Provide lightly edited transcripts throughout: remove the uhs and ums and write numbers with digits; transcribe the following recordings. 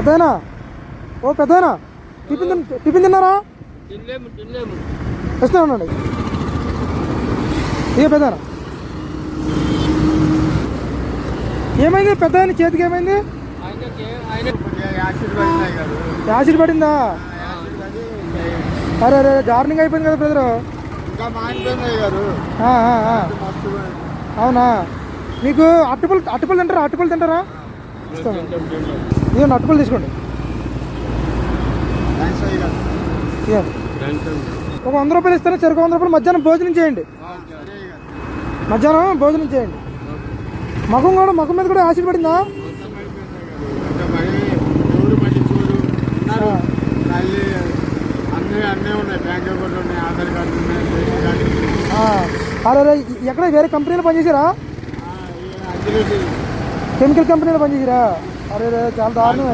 పెద్దనా, ఓ పెద్దనా, టిఫిన్ తిన్నారా? వస్తూ ఉండండి. ఏ పెద్దనా, ఏమైంది పెద్ద చేతికి ఏమైంది? యాసిడ్ పడిందా? అరే అరే గార్నింగ్ అయిపోయింది కదా బ్రదరు. అవునా, మీకు అట్టుపళ్ళు తింటారా? అట్టుపళ్ళు తింటారా? ఇదిగోండి అట్టుపళ్ళు తీసుకోండి. ఒక 100 రూపాయలు ఇస్తాను, చెరుకు 100 రూపాయలు. మధ్యాహ్నం భోజనం చేయండి, మధ్యాహ్నం భోజనం చేయండి. ముఖం మీద కూడా యాసిడ్ పడిందా? అరే ఎక్కడ వేరే కంపెనీలో పనిచేసారా? కెమికల్ కంపెనీలో పనిచేసారా? అరే చాలా దారుణం.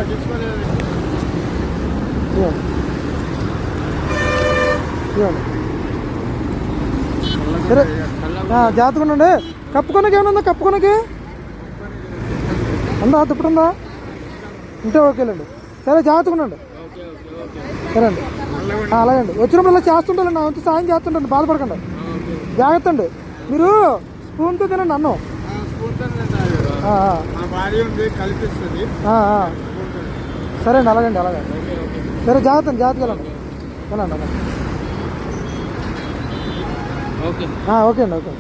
సరే జాగ్రత్తగా ఉండండి. కప్పుకోనకి ఏమైనా ఉందా? కప్పుకోనకి ఉందా? దుప్పటుందా? ఉంటే ఓకేలేండి. సరే జాగ్రత్తగా ఉండండి. సరే అండి, అలాగే అండి. వచ్చినప్పుడు ఇలా చేస్తుంటాను, నా వంతు సాయం చేస్తుంటాను, బాధపడకండి. జాగ్రత్త అండి. మీరు స్పూన్తో తినండి అన్నం. సరే అండి, అలాగండి, అలాగే. సరే జాగ్రత్త అండి, జాగ్రత్తగా వెళ్ళండి. ఓకే అండి, ఓకే.